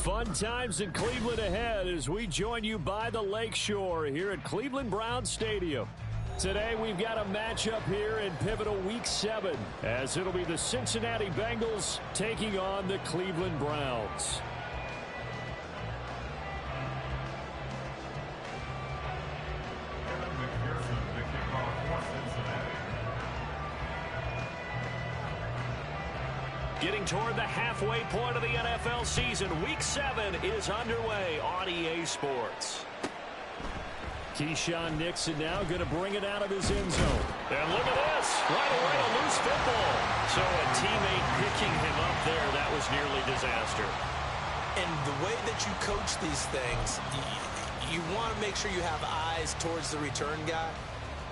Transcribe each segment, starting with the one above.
Fun times in Cleveland ahead as we join you by the Lakeshore here at Cleveland Browns Stadium. Today we've got a matchup here in pivotal Week 7 as it'll be the Cincinnati Bengals taking on the Cleveland Browns. Getting toward the halfway point of the NFL season, Week 7 is underway on EA Sports. Keyshawn Nixon now going to bring it out of his end zone. And look at this, right away a loose football. So a teammate picking him up there, that was nearly disaster. And the way that you coach these things, you want to make sure you have eyes towards the return guy,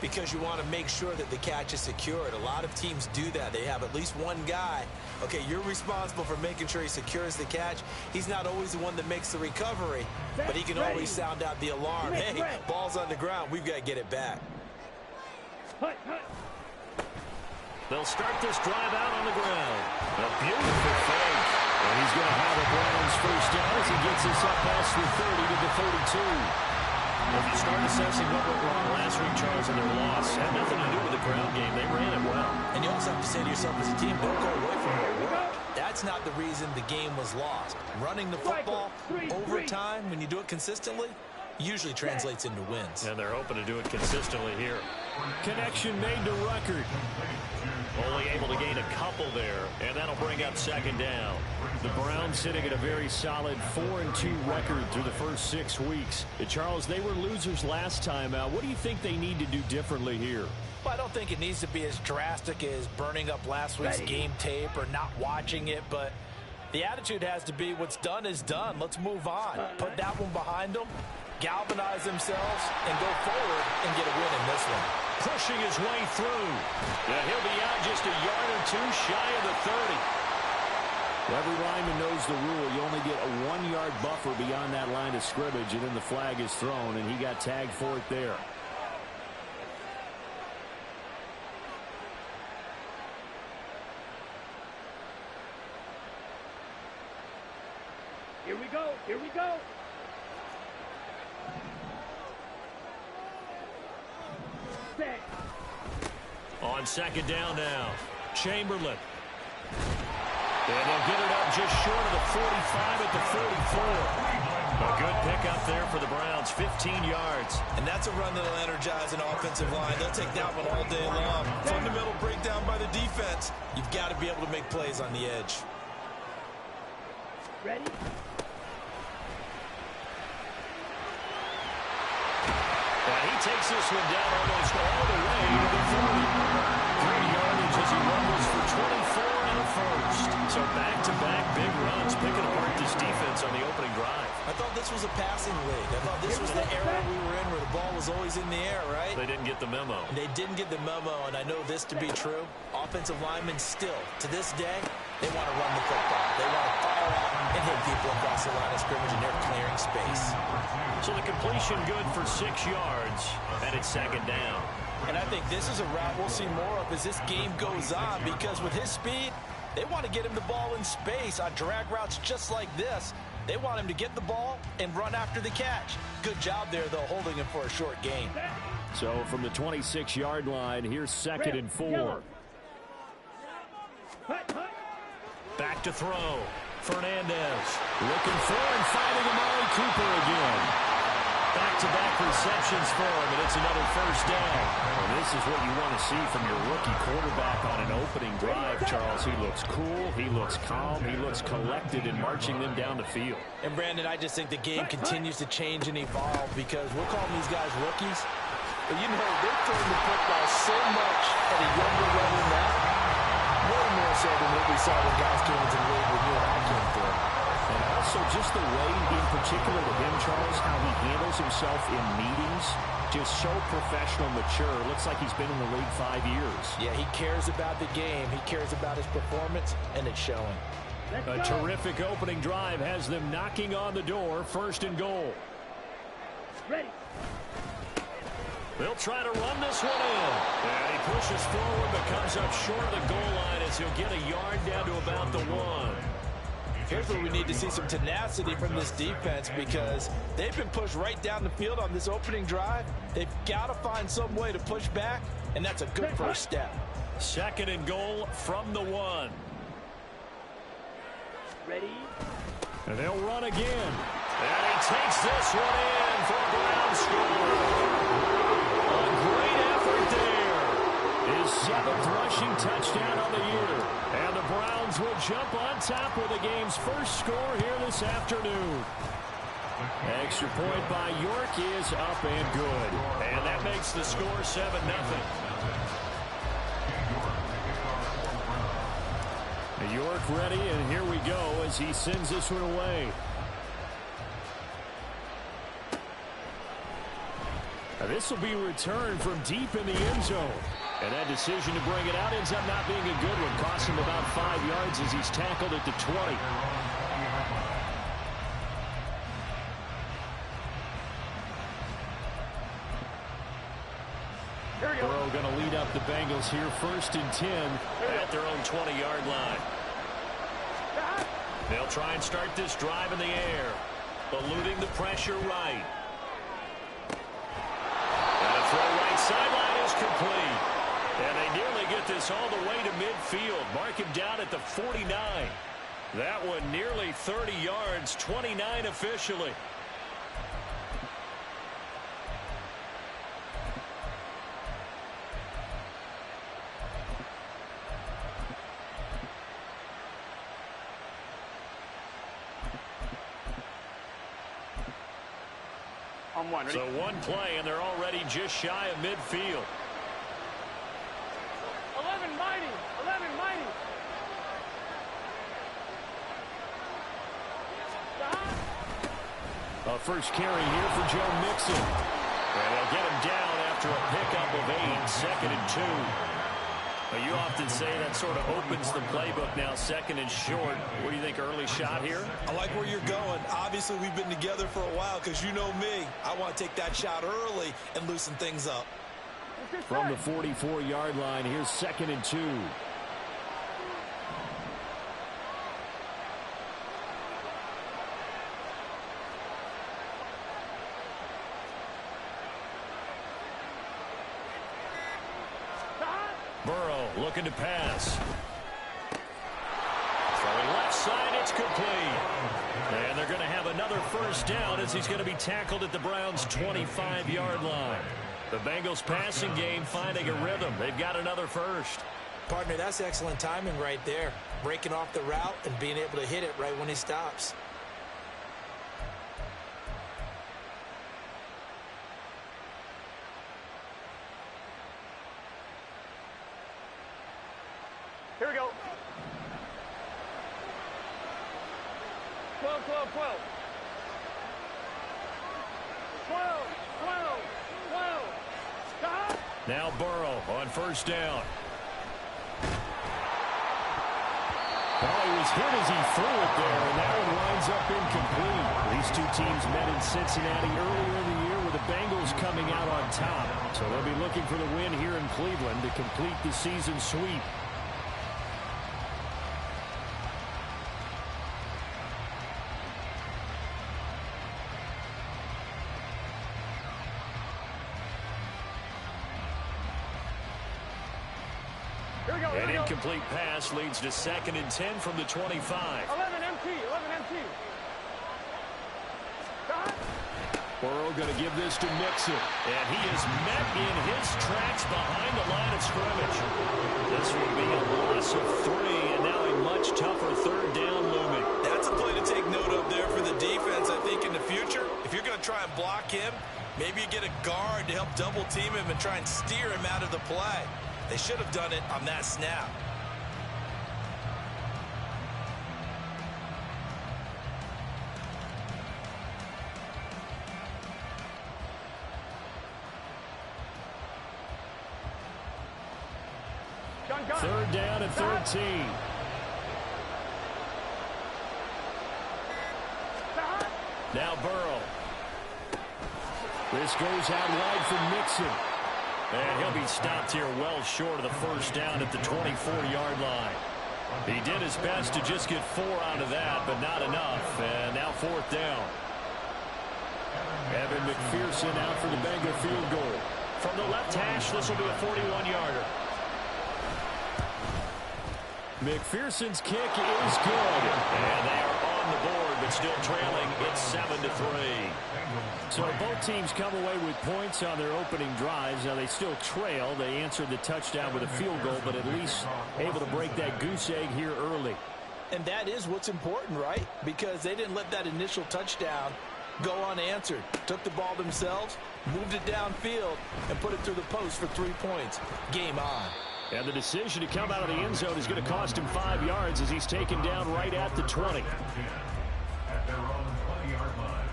because you want to make sure that the catch is secured. A lot of teams do that. They have at least one guy. Okay, you're responsible for making sure he secures the catch. He's not always the one that makes the recovery, but he can always sound out the alarm. Hey, ball's on the ground. We've got to get it back. They'll start this drive out on the ground. A beautiful fake. And he's going to have a Browns first down as he gets us up past the 30 to the 32. If you start assessing what went wrong last week, Charles, and their loss, had nothing to do with the ground game. They ran it well. And you also have to say to yourself as a team, don't go away from your work. That's not the reason the game was lost. Running the football over time, when you do it consistently, usually translates into wins. And they're hoping to do it consistently here. Connection made to Ruckert. Only able to gain a couple there, and that'll bring up second down. The Browns sitting at a very solid 4-2 record through the first 6 weeks. Charles, they were losers last time out. What do you think they need to do differently here? Well, I don't think it needs to be as drastic as burning up last week's game tape or not watching it, but the attitude has to be what's done is done. Let's move on. Put that one behind them, galvanize themselves, and go forward and get a win in this one. Pushing his way through. Yeah, he'll be out just a yard or two shy of the 30. Every lineman knows the rule. You only get a 1-yard buffer beyond that line of scrimmage, and then the flag is thrown, and he got tagged for it there. Here we go. Here we go. Set. On second down now, Chamberlain. And they'll get it up just short of the 45 at the 44. A good pickup there for the Browns, 15 yards. And that's a run that'll energize an offensive line. They'll take that one all day long. Fundamental breakdown by the defense. You've got to be able to make plays on the edge. Ready? He takes this one down almost all the way to the 30. 3 yardage as he rumbles for 24 and a first. So back-to-back big runs, picking apart this defense on the opening drive. I thought this was a passing league. I thought this was the era we were in where the ball was always in the air, right? They didn't get the memo. They didn't get the memo, and I know this to be true. Offensive linemen still, to this day, they want to run the football. They want to fire out and hit people across the line of scrimmage, and they're clearing space. So the completion good for 6 yards, and it's second down. And I think this is a route we'll see more of as this game goes on, because with his speed, they want to get him the ball in space on drag routes just like this. They want him to get the ball and run after the catch. Good job there, though, holding him for a short gain. So from the 26-yard line, here's second and 4. Back to throw. Fernandez looking for and finding Amari Cooper again. Back-to-back receptions for him, and it's another first down. Well, this is what you want to see from your rookie quarterback on an opening drive, Charles. He looks cool, he looks calm, he looks collected in marching them down the field. And, Brandon, I just think the game continues to change and evolve, because we're calling these guys rookies. But, you know, they're throwing the football so much at a younger level now, way more so than what we saw when guys came into the league when you and I came through. And also just the way, in particular to him, Charles, how he handles himself in meetings, just so professional, mature. Looks like he's been in the league 5 years. Yeah, he cares about the game. He cares about his performance, and it's showing. A terrific opening drive has them knocking on the door, first and goal. Ready. They'll try to run this one in. And he pushes forward but comes up short of the goal line as he'll get a yard down to about the 1. Here's where we need to see some tenacity from this defense because they've been pushed right down the field on this opening drive. They've got to find some way to push back, and that's a good first step. 2nd and goal from the 1. Ready? And they'll run again. And he takes this one in for a Brown score. A great effort there. His 7th rushing touchdown on the year. And the Browns will jump on top with the game's first score here this afternoon. Extra point by York is up and good. And that makes the score 7-0. York ready, and here we go as he sends this one away. Now this will be returned from deep in the end zone. And that decision to bring it out ends up not being a good one. Costs him about 5 yards as he's tackled at the 20. Burrow going to lead up the Bengals here 1st and 10 at their own 20-yard line. They'll try and start this drive in the air, eluding the pressure right. And a throw right sideline is complete. And they nearly get this all the way to midfield. Mark him down at the 49. That one nearly 30 yards, 29 officially. So one play, and they're already just shy of midfield. 11 mighty. 11 mighty. A first carry here for Joe Mixon. And they'll get him down after a pickup of 8, 2nd and 2. Now, you often say that sort of opens the playbook now, 2nd and short. What do you think, early shot here? I like where you're going. Obviously, we've been together for a while because you know me. I want to take that shot early and loosen things up. From the 44-yard line, here's 2nd and 2. Burrow looking to pass. Throwing left side, it's complete. And they're going to have another first down as he's going to be tackled at the Browns' 25-yard line. The Bengals passing game finding a rhythm. They've got another first. Partner, that's excellent timing right there. Breaking off the route and being able to hit it right when he stops. Here we go. 12, 12, 12. 12, 12, 12. Stop. Now Burrow on first down. Well, he was hit as he threw it there, and that one winds up incomplete. These two teams met in Cincinnati earlier in the year with the Bengals coming out on top. So they'll be looking for the win here in Cleveland to complete the season sweep. An incomplete pass leads to 2nd and 10 from the 25. 11 MT, 11 MT. Burrow going to give this to Mixon. And he is met in his tracks behind the line of scrimmage. This will be a loss of 3, and now a much tougher 3rd down looming. That's a play to take note of there for the defense, I think, in the future. If you're going to try and block him, maybe you get a guard to help double team him and try and steer him out of the play. They should have done it on that snap. Gun. 3rd down and 13. Now Burrow. This goes out wide for Mixon. And he'll be stopped here well short of the first down at the 24-yard line. He did his best to just get 4 out of that, but not enough. And now 4th down. Evan McPherson out for the Bengal field goal. From the left hash, this will be a 41-yarder. McPherson's kick is good. And they are on the board, but still trailing. It's 7-3. So both teams come away with points on their opening drives. Now they still trail. They answered the touchdown with a field goal, but at least able to break that goose egg here early. And that is what's important, right? Because they didn't let that initial touchdown go unanswered. Took the ball themselves, moved it downfield, and put it through the post for 3 points. Game on. And the decision to come out of the end zone is going to cost him 5 yards as he's taken down right at the 20. At their own 20-yard line.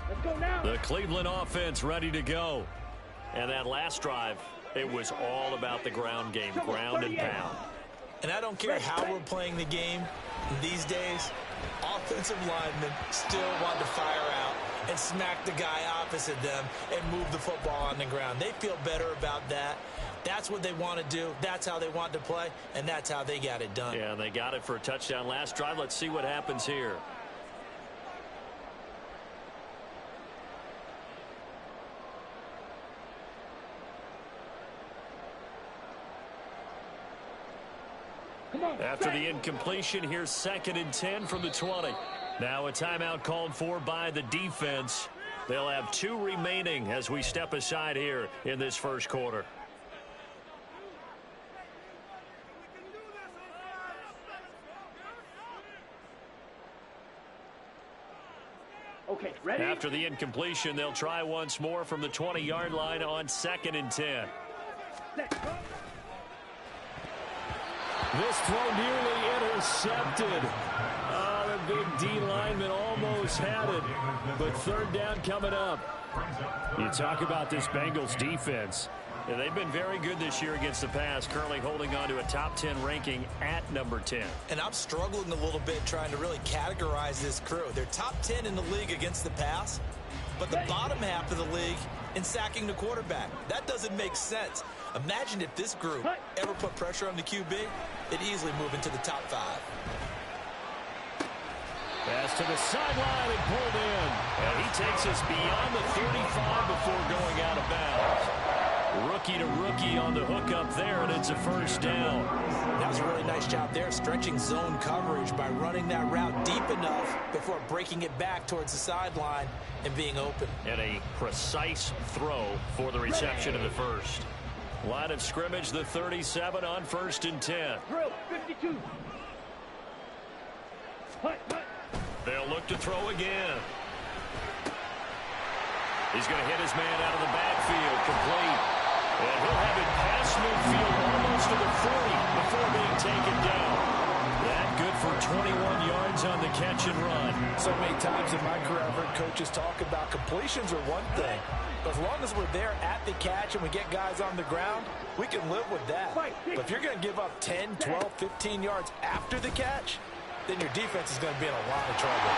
Let's go now. The Cleveland offense ready to go. And that last drive, it was all about the ground game, ground and pound. And I don't care how we're playing the game these days, offensive linemen still want to fire out and smack the guy opposite them and move the football on the ground. They feel better about that. That's what they want to do. That's how they want to play, and that's how they got it done. Yeah, they got it for a touchdown last drive. Let's see what happens here. After the incompletion, here's 2nd and 10 from the 20. Now a timeout called for by the defense. They'll have 2 remaining as we step aside here in this first quarter. Okay, ready? After the incompletion, they'll try once more from the 20-yard line on 2nd and 10. This throw nearly intercepted. Oh, the big D lineman almost had it. But 3rd down coming up. You talk about this Bengals defense. And they've been very good this year against the pass, currently holding on to a top 10 ranking at number 10. And I'm struggling a little bit trying to really categorize this crew. They're top 10 in the league against the pass, but the bottom half of the league in sacking the quarterback. That doesn't make sense. Imagine if this group ever put pressure on the QB, it'd easily move into the top 5. Pass to the sideline and pulled in. And he takes us beyond the 35 before going out of bounds. Rookie to rookie on the hook up there, and it's a 1st down. That was a really nice job there, stretching zone coverage by running that route deep enough before breaking it back towards the sideline and being open. And a precise throw for the reception of the 1st. Line of scrimmage, the 37 on 1st and 10. Drill, 52. They'll look to throw again. He's going to hit his man out of the backfield, complete. And he'll have it past midfield almost to the 40 before being taken down. That good for 21 yards on the catch and run. So many times in my career, I've heard coaches talk about completions are one thing. But as long as we're there at the catch and we get guys on the ground, we can live with that. But if you're going to give up 10, 12, 15 yards after the catch, then your defense is going to be in a lot of trouble.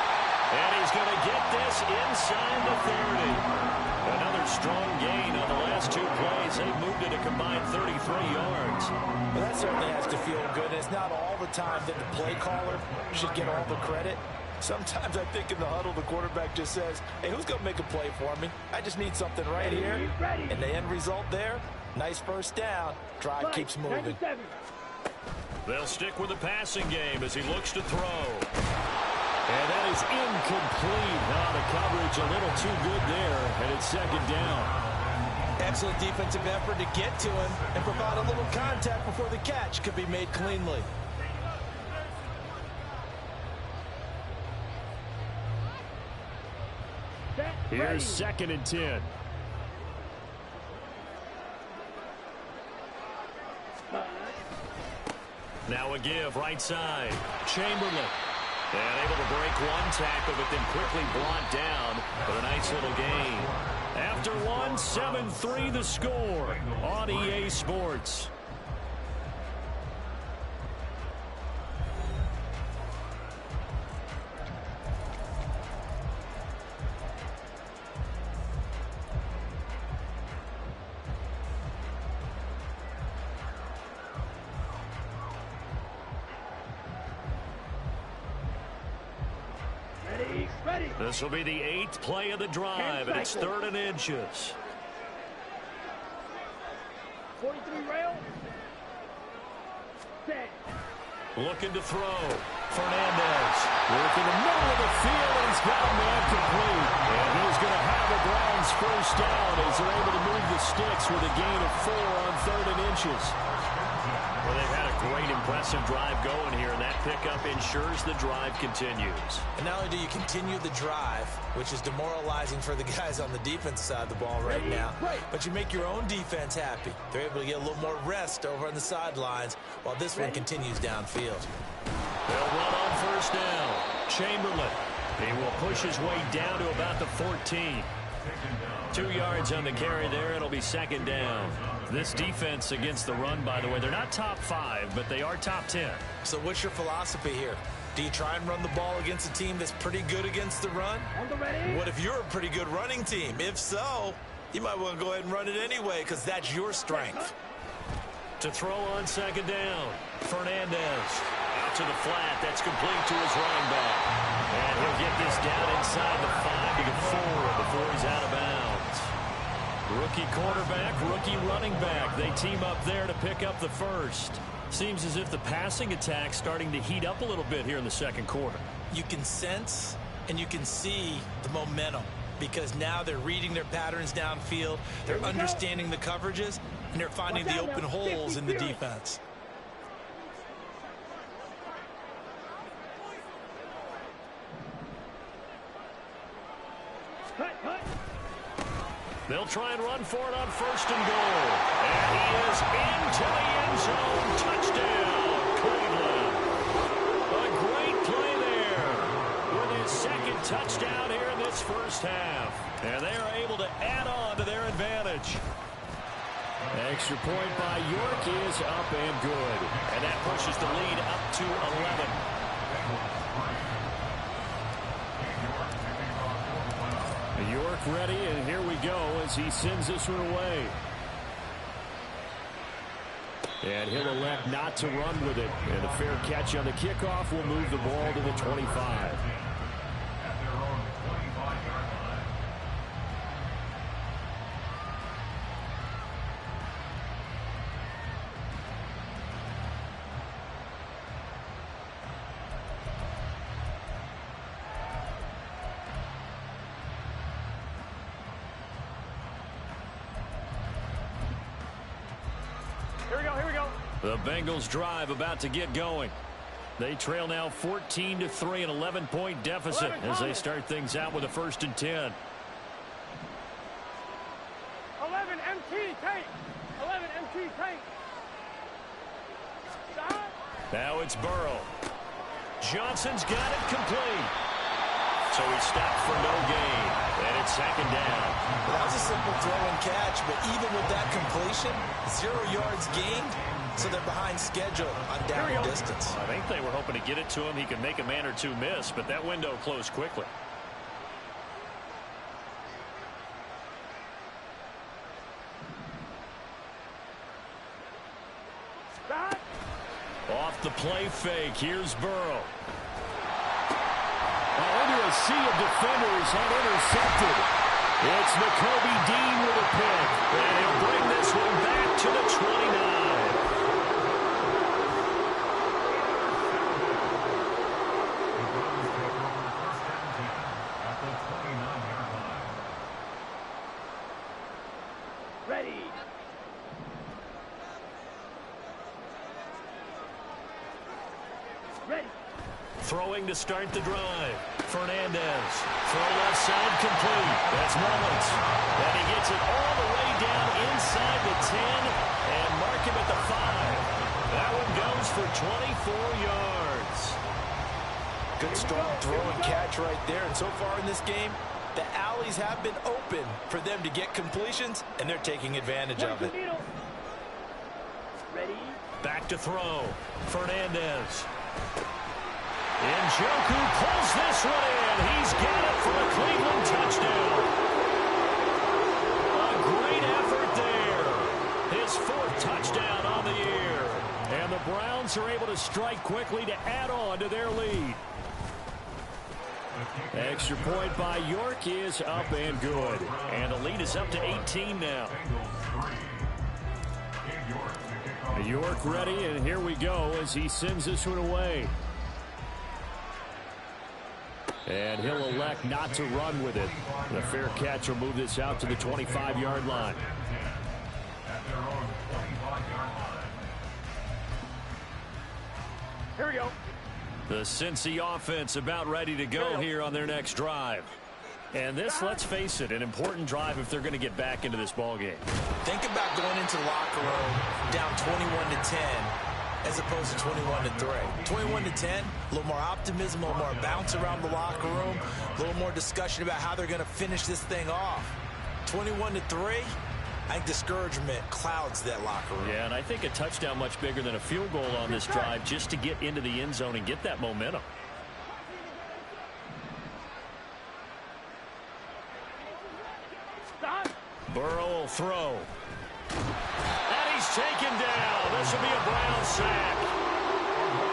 And he's going to get this inside the 30. Another strong gain on the last 2 plays. They've moved it a combined 33 yards. Well, that certainly has to feel good. It's not all the time that the play caller should get all the credit. Sometimes I think in the huddle, the quarterback just says, hey, who's going to make a play for me? I just need something right here. And the end result there, nice 1st down. Drive keeps moving. They'll stick with the passing game as he looks to throw. And that is incomplete. Now the coverage a little too good there, and it's 2nd down. Excellent defensive effort to get to him and provide a little contact before the catch could be made cleanly. Here's 2nd and 10. Now a give, right side. Chamberlain. And able to break one tackle, but then quickly brought down for a nice little gain. After 1, 7-3 the score on EA Sports. This will be the 8th play of the drive, and it's 3rd and inches. 43 rail. Set. Looking to throw. Fernandez working the middle of the field, and he's got a man complete. And he's going to have the Browns first down as they're able to move the sticks with a gain of 4 on 3rd and inches. Well, they've had a great, impressive drive going here, and that pickup ensures the drive continues. And not only do you continue the drive, which is demoralizing for the guys on the defense side of the ball right now, but you make your own defense happy. They're able to get a little more rest over on the sidelines while this one continues downfield. They'll run on first down. Chamberlain. He will push his way down to about the 14. 2 yards on the carry there. It'll be 2nd down. This defense against the run, by the way, they're not top 5, but they are top 10. So what's your philosophy here? Do you try and run the ball against a team that's pretty good against the run? What if you're a pretty good running team? If so, you might want to go ahead and run it anyway because that's your strength. To throw on 2nd down, Fernandez. Out to the flat. That's complete to his running back. And he'll get this down inside the 5 to the 4 before he's out of bounds. Rookie quarterback, rookie running back. They team up there to pick up the first. Seems as if the passing attack's starting to heat up a little bit here in the 2nd quarter. You can sense and you can see the momentum because now they're reading their patterns downfield. They're understanding the coverages, and they're finding the open holes in the defense. They'll try and run for it on 1st and goal. And he is into the end zone. Touchdown, Cleveland. A great play there with his 2nd touchdown here in this first half. And they are able to add on to their advantage. Extra point by York is up and good. And that pushes the lead up to 11. York ready, and here we go as he sends this one away. And he'll elect not to run with it. And a fair catch on the kickoff will move the ball to the 25. The Bengals drive about to get going. They trail now 14-3, an 11-point deficit as they start things out with a 1st and 10. 11 MT tank. 11 MT tank. Now it's Burrow. Johnson's got it complete. So he stopped for no gain. And it's 2nd down. Well, that was a simple throw and catch, but even with that completion, 0 yards gained. So they're behind schedule on down and distance. I think they were hoping to get it to him. He could make a man or two miss, but that window closed quickly. Off the play fake, here's Burrow. Under a sea of defenders and intercepted. It's Nakobe Dean with a pick. And he'll bring this one back to the 29. Ready. Ready. Throwing to start the drive. Fernandez. Throw left side complete. That's Mullins. And he gets it all the way down inside the 10 and mark him at the 5. That one goes for 24 yards. Good strong throw and catch right there. And so far in this game, the alleys have been open for them to get completions, and they're taking advantage of it. Ready. Back to throw. Fernandez. Njoku pulls this one in. He's got it for a Cleveland touchdown. A great effort there. His 4th touchdown on the year. And the Browns are able to strike quickly to add on to their lead. Extra point by York is up and good. And the lead is up to 18 now. York ready, and here we go as he sends this one away. And he'll elect not to run with it. The fair catch will move this out to the 25-yard line. Here we go. The Cincy offense about ready to go here on their next drive. And this, let's face it, an important drive if they're going to get back into this ballgame. Think about going into the locker room down 21-10 as opposed to 21-3. 21-10, a little more optimism, a little more bounce around the locker room, a little more discussion about how they're going to finish this thing off. 21-3, I think discouragement clouds that locker room. Yeah, and I think a touchdown much bigger than a field goal on this drive just to get into the end zone and get that momentum. Burrow will throw. And he's taken down. This will be a Brown sack.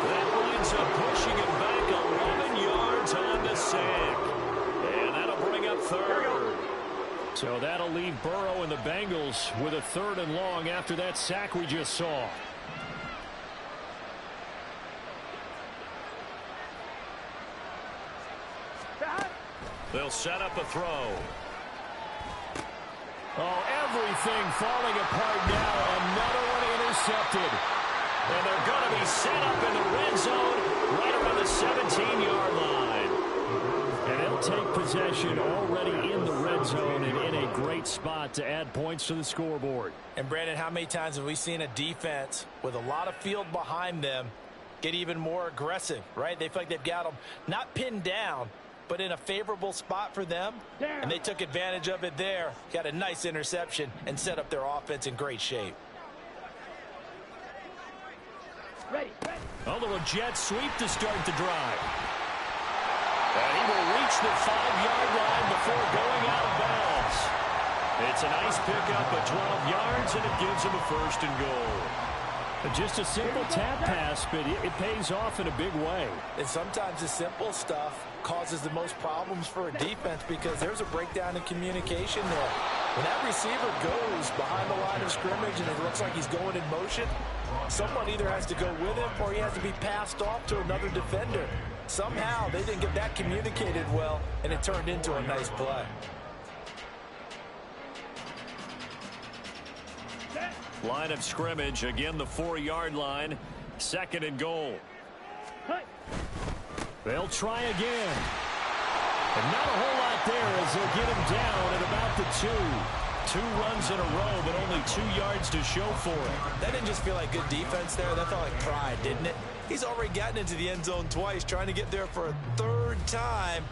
That winds up pushing him back 11 yards on the sack. And that'll bring up third. So that'll leave Burrow and the Bengals with a 3rd and long after that sack we just saw. They'll set up a throw. Oh, everything falling apart now. Another one intercepted. And they're going to be set up in the red zone right around the 17-yard line. And they'll take possession already in the red zone and in a great spot to add points to the scoreboard. And, Brandon, how many times have we seen a defense with a lot of field behind them get even more aggressive, right? They feel like they've got them not pinned down, but in a favorable spot for them, and they took advantage of it there. Got a nice interception and set up their offense in great shape. Ready. A little jet sweep to start the drive. And he will reach the 5-yard line before going out of bounds. It's a nice pickup of 12 yards, and it gives him a 1st and goal. Just a simple tap pass, but it pays off in a big way. And sometimes the simple stuff causes the most problems for a defense because there's a breakdown in communication there. When that receiver goes behind the line of scrimmage and it looks like he's going in motion, someone either has to go with him or he has to be passed off to another defender. Somehow they didn't get that communicated well, and it turned into a nice play. Line of scrimmage, again the 4-yard line, 2nd and goal. They'll try again. And not a whole lot there as they'll get him down at about the 2. 2 runs in a row, but only 2 yards to show for it. That didn't just feel like good defense there. That felt like pride, didn't it? He's already gotten into the end zone twice, trying to get there for a 3rd time.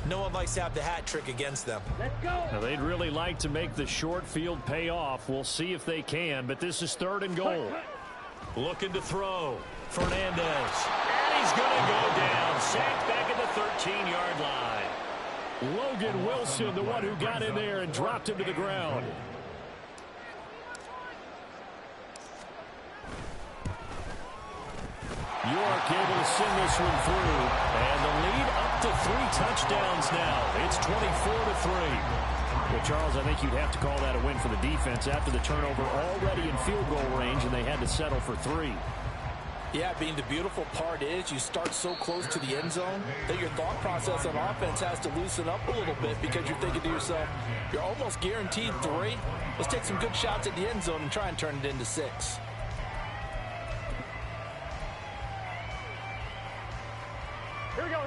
No one likes to have the hat trick against them. Let's go. Now, they'd really like to make the short field pay off. We'll see if they can, but this is 3rd and goal. Looking to throw. Fernandez. And he's going to go down. Sacked back at the 13-yard line. Logan Wilson, the one who got in there and dropped him to the ground. York able to send this one through. And the lead up to 3 touchdowns now. It's 24-3. Well, Charles, I think you'd have to call that a win for the defense after the turnover already in field goal range, and they had to settle for 3. Yeah, Bean, the beautiful part is you start so close to the end zone that your thought process on offense has to loosen up a little bit because you're thinking to yourself, you're almost guaranteed 3. Let's take some good shots at the end zone and try and turn it into 6. Here we go.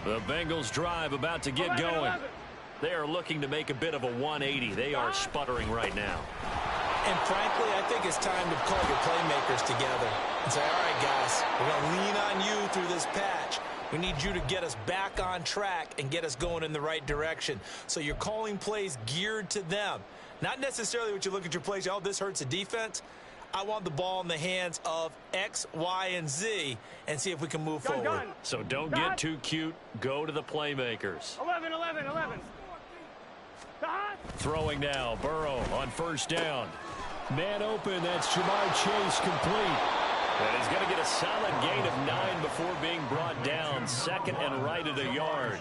The Bengals drive about to get going. They are looking to make a bit of a 180. They are sputtering right now. And frankly, I think it's time to call your playmakers together and say, all right, guys, we're going to lean on you through this patch. We need you to get us back on track and get us going in the right direction. So you're calling plays geared to them. Not necessarily what you look at your plays, oh, this hurts the defense. I want the ball in the hands of X, Y, and Z and see if we can move forward. So don't get too cute. Go to the playmakers. 11. Throwing now. Burrow on 1st down. Man open. That's Jamar Chase complete. And he's going to get a solid gain of 9 before being brought down. Second and right at a yard.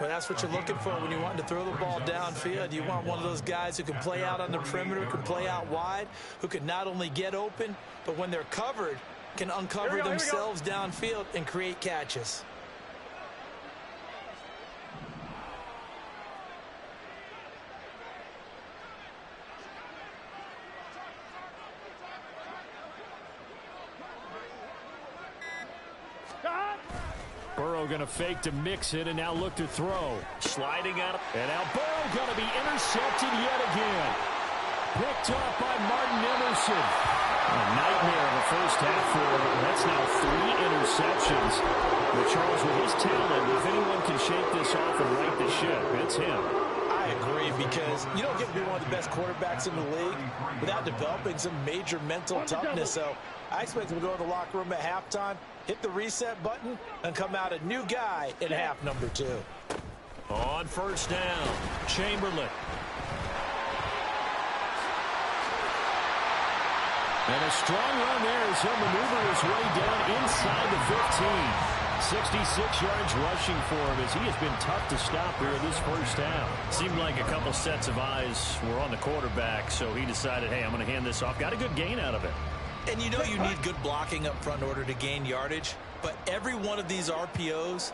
Well, that's what you're looking for when you want to throw the ball downfield. You want one of those guys who can play out on the perimeter, can play out wide, who can not only get open, but when they're covered, can uncover themselves downfield and create catches. Burrow going to fake to mix it and now look to throw. Sliding out. And now Burrow going to be intercepted yet again. Picked up by Martin Emerson. A nightmare of a first half for him. That's now 3 interceptions. But Charles, with his talent, if anyone can shake this off and right the ship, it's him. I agree, because you don't get to be one of the best quarterbacks in the league without developing some major mental toughness. So I expect him to go to the locker room at halftime, hit the reset button, and come out a new guy in half number 2. On first down, Chamberlain. And a strong run there as he'll maneuver his way down inside the 15. 66 yards rushing for him as he has been tough to stop here in this first half. Seemed like a couple sets of eyes were on the quarterback, so he decided, hey, I'm going to hand this off. Got a good gain out of it. And you know you need good blocking up front in order to gain yardage, but every one of these RPOs,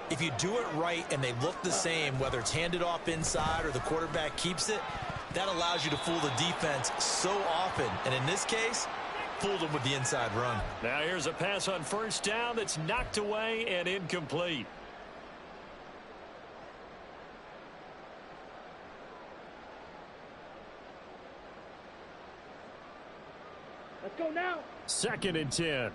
if you do it right and they look the same, whether it's handed off inside or the quarterback keeps it, that allows you to fool the defense so often. And in this case, fooled them with the inside run. Now here's a pass on first down that's knocked away and incomplete. Let's go now. 2nd and 10.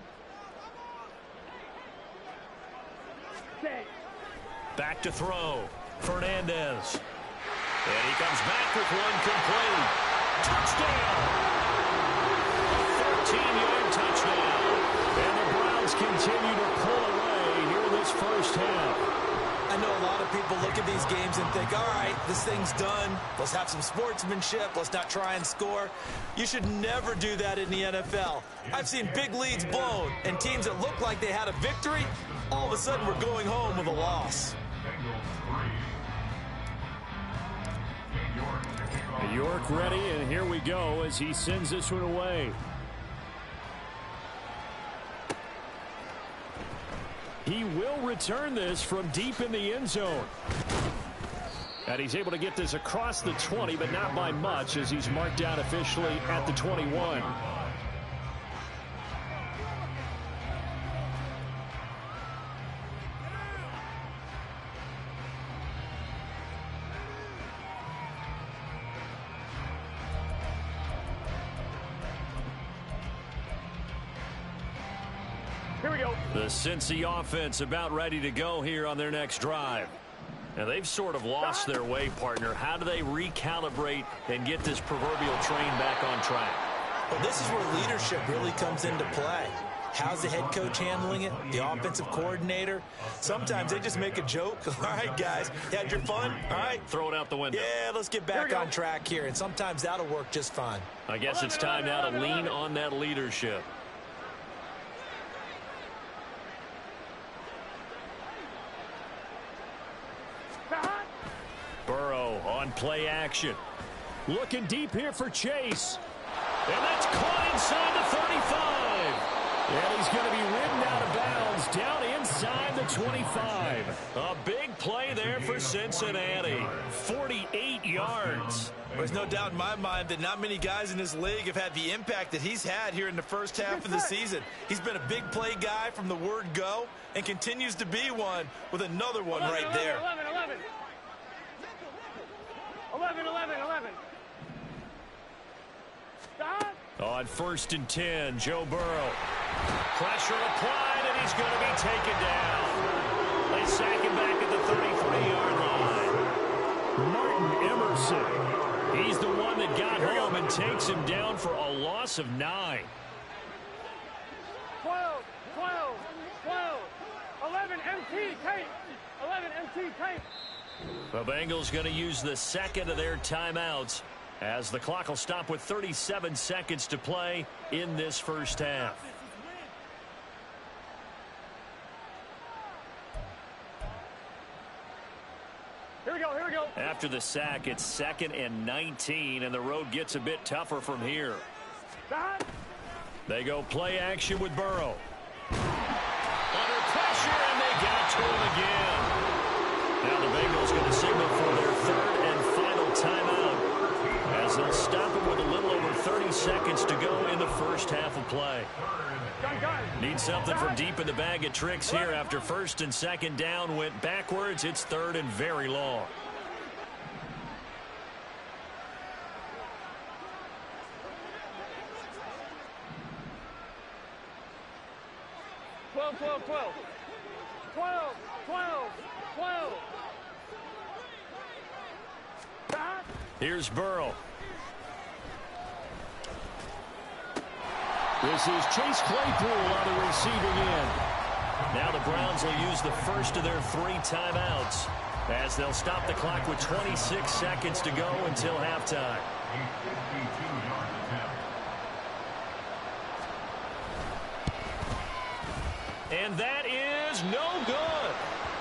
Back to throw. Fernandez. And he comes back with one complete. Touchdown. 13-yard touchdown. And the Browns continue to pull away here in this first half. I know a lot of people look at these games and think, all right, this thing's done. Let's have some sportsmanship. Let's not try and score. You should never do that in the NFL. I've seen big leads blown, and teams that look like they had a victory, all of a sudden we're going home with a loss. York ready, and here we go as he sends this one away. He will return this from deep in the end zone. And he's able to get this across the 20, but not by much as he's marked down officially at the 21. Here we go. The Cincy offense about ready to go here on their next drive. Now, they've sort of lost their way, partner. How do they recalibrate and get this proverbial train back on track? Well, this is where leadership really comes into play. How's the head coach handling it? The offensive coordinator? Sometimes they just make a joke. All right, guys, you had your fun? All right. Throw it out the window. Yeah, let's get back on track here. And sometimes that'll work just fine. I guess it's time now to lean on that leadership. Burrow on play action. Looking deep here for Chase. And that's caught inside the 35. And he's going to be ridden out of bounds down inside the 25. A big play there for Cincinnati. 48 yards. There's no doubt in my mind that not many guys in this league have had the impact that he's had here in the first half of the season. He's been a big play guy from the word go and continues to be one with another one right there. 11. Stop. On 1st and 10, Joe Burrow. Pressure applied, and he's going to be taken down. They sack him back at the 33-yard line. Martin Emerson. He's the one that got home and takes him down for a loss of 9. 12. 11 MT tape. 11 MT tape. The Bengals going to use the second of their timeouts as the clock will stop with 37 seconds to play in this first half. Here we go, here we go. After the sack, it's 2nd and 19, and the road gets a bit tougher from here. Stop. They go play action with Burrow. Under pressure, and they got to him again. Now the Bengals going to signal for their 3rd and final timeout, as they'll stop him with a little over 30 seconds to go in the first half of play. Need something from deep in the bag of tricks here. After 1st and 2nd down went backwards, it's 3rd and very long. Here's Burrow. This is Chase Claypool on the receiving end. Now the Browns will use the first of their 3 timeouts, as they'll stop the clock with 26 seconds to go until halftime. And that is no good.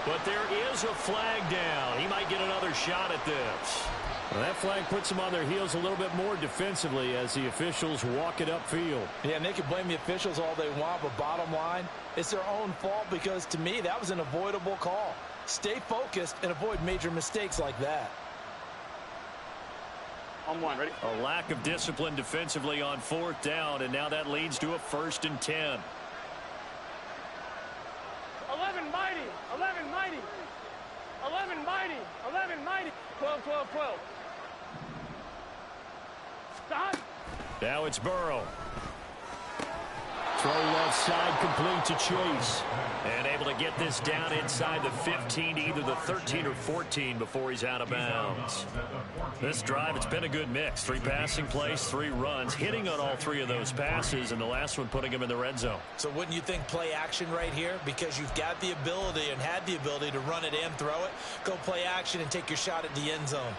But there is a flag down. He might get another shot at this. Well, that flag puts them on their heels a little bit more defensively as the officials walk it upfield. Yeah, and they can blame the officials all they want, but bottom line, it's their own fault, because to me, that was an avoidable call. Stay focused and avoid major mistakes like that. On one, ready? A lack of discipline defensively on 4th down, and now that leads to a 1st and 10. 11 mighty, 11 mighty, 11 mighty, 11 mighty, 12, 12, 12. Stop. Now it's Burrow. Throw left side, complete to Chase. And able to get this down inside the 15, either the 13 or 14 before he's out of bounds. This drive, it's been a good mix. 3 passing plays, 3 runs, hitting on all 3 of those passes, and the last one putting him in the red zone. So wouldn't you think play action right here? Because you've got the ability and had the ability to run it and throw it. Go play action and take your shot at the end zone.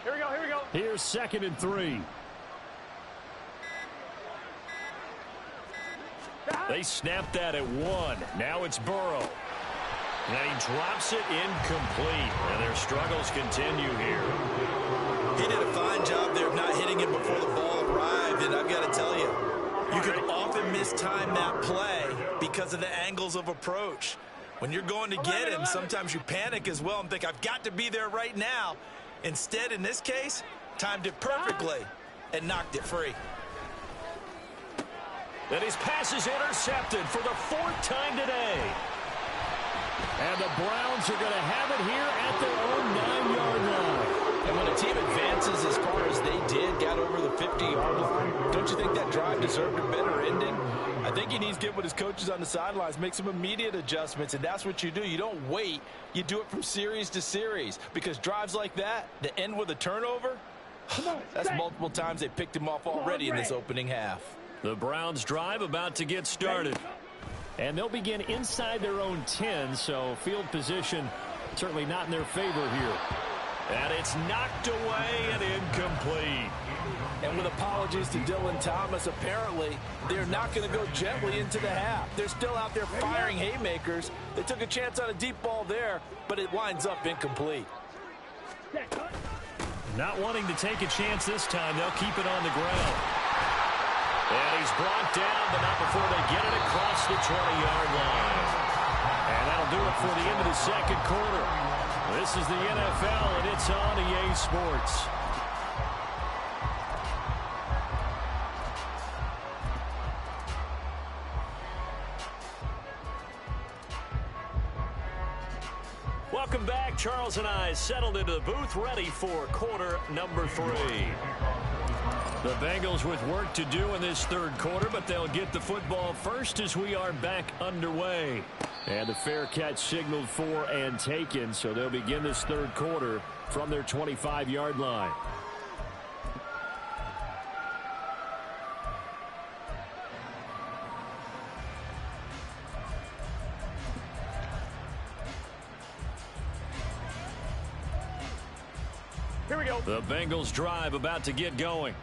Here we go, here we go. Here's 2nd and 3. They snapped that at 1. Now it's Burrow. And he drops it incomplete. And their struggles continue here. He did a fine job there of not hitting him before the ball arrived, and I've got to tell you, you can often mistime that play because of the angles of approach. When you're going to get him, sometimes you panic as well and think, I've got to be there right now. Instead, in this case, timed it perfectly and knocked it free. And his pass is intercepted for the 4th time today. And the Browns are going to have it here at their own 9-yard line. And when a team advances as far as they did, got over the 50-yard line, don't you think that drive deserved a better ending? I think he needs to get with his coaches on the sidelines, make some immediate adjustments, and that's what you do. You don't wait. You do it from series to series, because drives like that, to end with a turnover, that's multiple times they picked him off already in this opening half. The Browns drive about to get started. And they'll begin inside their own 10, so field position certainly not in their favor here. And it's knocked away and incomplete. And with apologies to Dylan Thomas, apparently they're not going to go gently into the half. They're still out there firing haymakers. They took a chance on a deep ball there, but it winds up incomplete. Not wanting to take a chance this time, they'll keep it on the ground. And he's brought down, but not before they get it across the 20-yard line. And that'll do it for the end of the 2nd quarter. This is the NFL, and it's on EA Sports. Welcome back. Charles and I settled into the booth, ready for quarter number 3. The Bengals with work to do in this 3rd quarter, but they'll get the football first as we are back underway. And the fair catch signaled for and taken, so they'll begin this 3rd quarter from their 25-yard line. Here we go. The Bengals drive about to get going.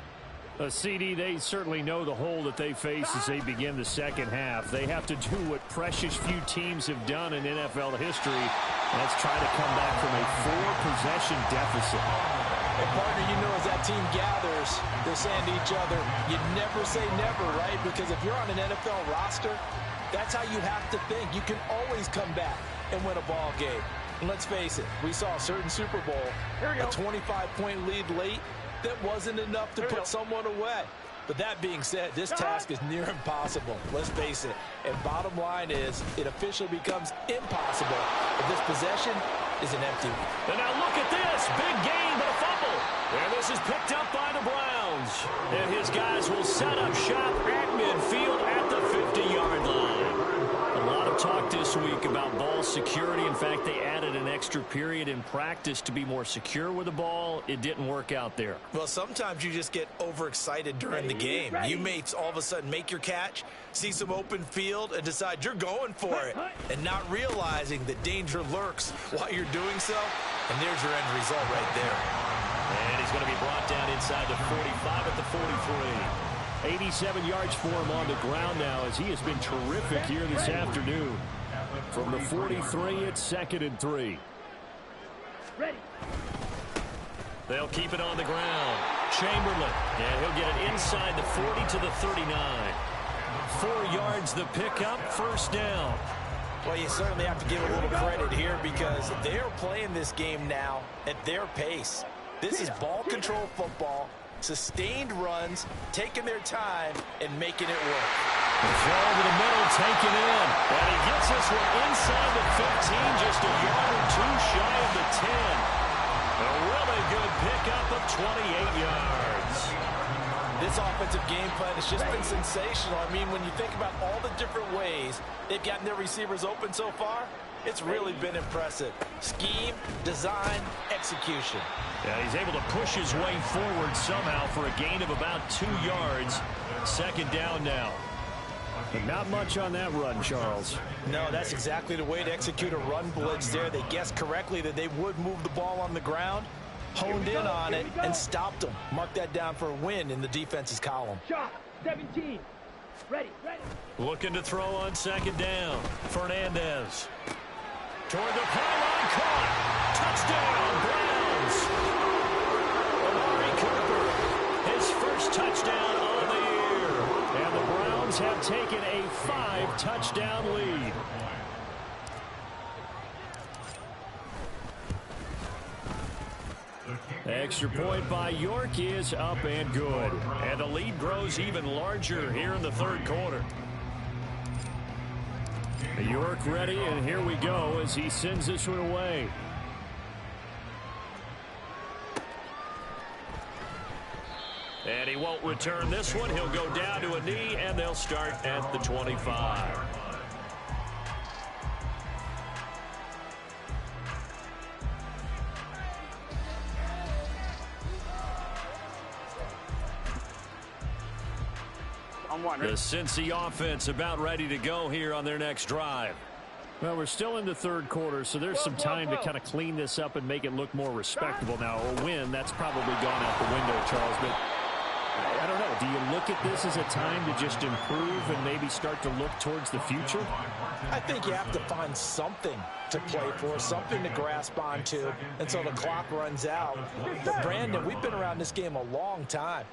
A CD, they certainly know the hole that they face as they begin the second half. They have to do what precious few teams have done in NFL history. Let's try to come back from a 4-possession deficit. And partner, you know, as that team gathers, they're saying to each other, you never say never, right? Because if you're on an NFL roster, that's how you have to think. You can always come back and win a ball game. And let's face it, we saw a certain Super Bowl, a 25-point lead late, that wasn't enough to put someone away. But that being said, this task is near impossible. Let's face it. And bottom line is, it officially becomes impossible if this possession is an empty one. And now look at this. Big gain, but a fumble. And this is picked up by the Browns. And his guys will set up shop at midfield at the 50-yard line. A lot of talk this week about ball security. In fact, they added an extra period in practice to be more secure with the ball. It didn't work out there. Well, sometimes you just get overexcited during the game. You may all of a sudden make your catch, see some open field, and decide you're going for it, and not realizing that danger lurks while you're doing so. And there's your end result right there. And he's going to be brought down inside the 45 at the 43. 87 yards for him on the ground now as he has been terrific here this afternoon. From the 43, it's 2nd and 3. Ready. They'll keep it on the ground. Chamberlain, and he'll get it inside the 40 to the 39. 4 yards the pickup, first down. Well, you certainly have to give a little credit here because they're playing this game now at their pace. This is ball control football. Sustained runs, taking their time, and making it work. The throw over the middle, taken in. And he gets this one inside the 15, just a yard or two shy of the 10. A really good pickup of 28 yards. This offensive game plan has just been sensational. I mean, when you think about all the different ways they've gotten their receivers open so far, it's really been impressive. Scheme, design, execution. Yeah, he's able to push his way forward somehow for a gain of about 2 yards. Second down now. But not much on that run, Charles. No, that's exactly the way to execute a run blitz there. They guessed correctly that they would move the ball on the ground, honed in on it, and stopped them. Mark that down for a win in the defense's column. Shot. 17. Ready. Looking to throw on second down. Fernandez. Toward the pylon, caught. Touchdown, Browns. Amari Cooper, his first touchdown on the year. And the Browns have taken a 5-touchdown lead. Extra point by York is up and good. And the lead grows even larger here in the third quarter. York ready, and here we go as he sends this one away. And he won't return this one. He'll go down to a knee, and they'll start at the 25. The Cincy offense about ready to go here on their next drive. Well, we're still in the third quarter, so there's some time to kind of clean this up and make it look more respectable. Now, a win, that's probably gone out the window, Charles, but I don't know. Do you look at this as a time to just improve and maybe start to look towards the future? I think you have to find something to play for, something to grasp onto until the clock runs out. But, Brandon, we've been around this game a long time.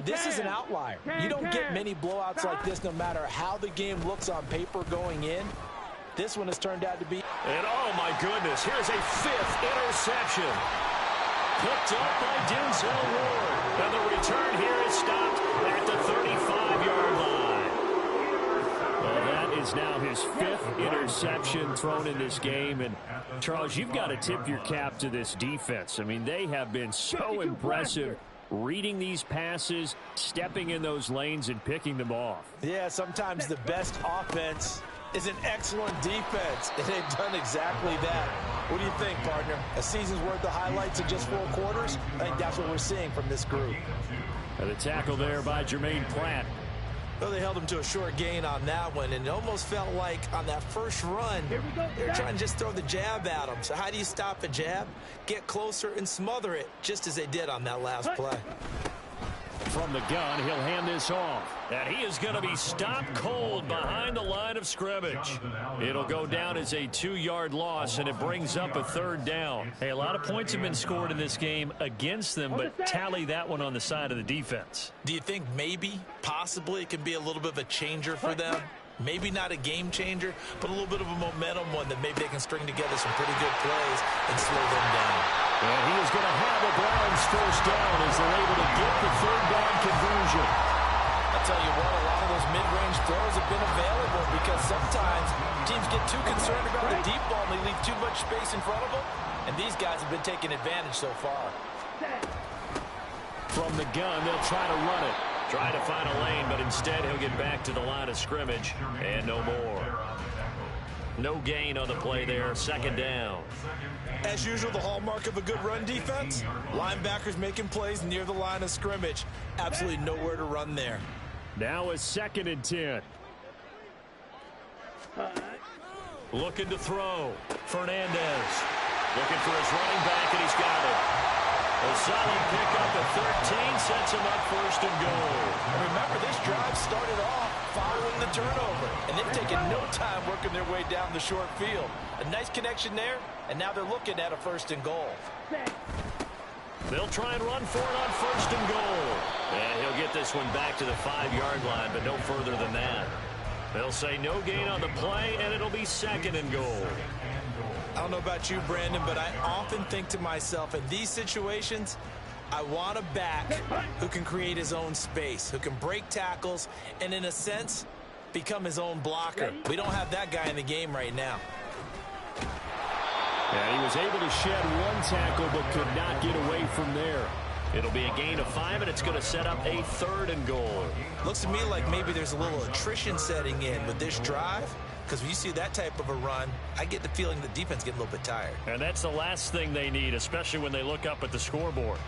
This is an outlier. You don't get many blowouts like this no matter how the game looks on paper going in. This one has turned out to be. And oh my goodness, here's a 5th interception. Picked up by Denzel Ward. And the return here is stopped at the 35-yard line. Well, that is now his 5th interception thrown in this game. And, Charles, you've got to tip your cap to this defense. I mean, they have been so impressive reading these passes, stepping in those lanes, and picking them off. Yeah, sometimes the best offense is an excellent defense, and they've done exactly that. What do you think, partner? A season's worth of highlights in just 4 quarters? I think that's what we're seeing from this group. And the tackle there by Jermaine Pratt. Well, they held him to a short gain on that one, and it almost felt like on that first run, they were trying to just throw the jab at him. So how do you stop a jab? Get closer and smother it, just as they did on that last play. From the gun, he'll hand this off. And he is going to be stopped cold behind the line of scrimmage. It'll go down as a 2-yard loss, and it brings up a 3rd down. Hey, a lot of points have been scored in this game against them, but tally that one on the side of the defense. Do you think maybe, possibly, it can be a little bit of a changer for them? Maybe not a game changer, but a little bit of a momentum one that maybe they can string together some pretty good plays and slow them down. And he is going to have the Browns first down as they're able to get the 3rd down conversion. I'll tell you what, a lot of those mid-range throws have been available because sometimes teams get too concerned about the deep ball and they leave too much space in front of them, and these guys have been taking advantage so far. From the gun, they'll try to run it. Try to find a lane, but instead he'll get back to the line of scrimmage, and no more. No gain on the play there, 2nd down. As usual, the hallmark of a good run defense, linebackers making plays near the line of scrimmage. Absolutely nowhere to run there. Now a 2nd and 10. Looking to throw. Fernandez. Looking for his running back, and he's got it. A solid pickup at 13 sets him up 1st and goal. And remember, this drive started off following the turnover, and they've taken no time working their way down the short field. A nice connection there, and now they're looking at a 1st and goal. They'll try and run for it on 1st and goal. And he'll get this one back to the 5-yard line, but no further than that. They'll say no gain on the play, and it'll be 2nd and goal. I don't know about you, Brandon, but I often think to myself, in these situations, I want a back who can create his own space, who can break tackles, and in a sense, become his own blocker. We don't have that guy in the game right now. And he was able to shed 1 tackle, but could not get away from there. It'll be a gain of 5, and it's going to set up a 3rd and goal. Looks to me like maybe there's a little attrition setting in with this drive. Because when you see that type of a run, I get the feeling the defense getting a little bit tired. And that's the last thing they need, especially when they look up at the scoreboard.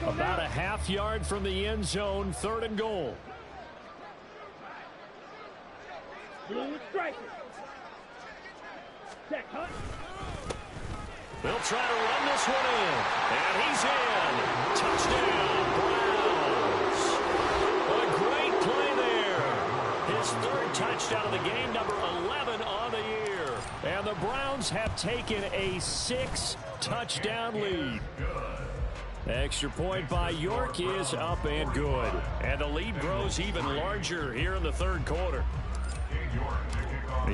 About a ½ yard from the end zone, 3rd and goal. They'll try to run this one in. And he's in. Touchdown, Browns. What a great play there. His 3rd touchdown of the game, number 11 on the year. And the Browns have taken a 6-touchdown lead. Extra point by York is up and good. And the lead grows even larger here in the 3rd quarter.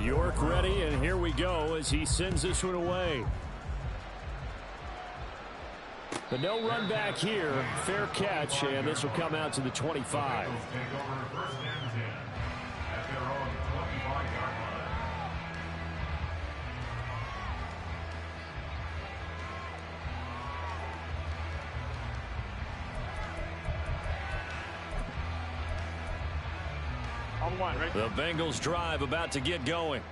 York ready, and here we go as he sends this one away. But no run back here. Fair catch, and this will come out to the 25. The Bengals drive about to get going.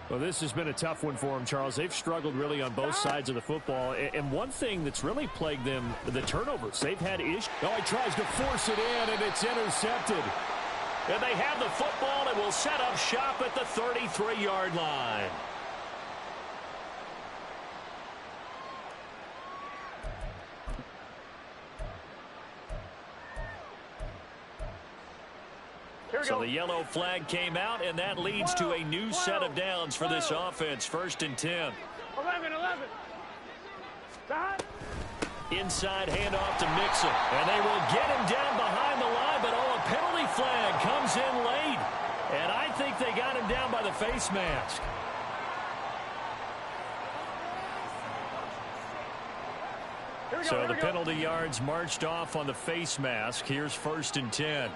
Well, this has been a tough one for them, Charles. They've struggled really on both sides of the football. And one thing that's really plagued them, the turnovers. They've had issues. Oh, he tries to force it in, and it's intercepted. And they have the football and will set up shop at the 33-yard line. So the yellow flag came out, and that leads to a new set of downs for this offense. 1st and 10. 11. Inside handoff to Mixon. And they will get him down behind the line, but a penalty flag comes in late. And I think they got him down by the face mask. So the penalty yards marched off on the face mask. Here's 1st and 10.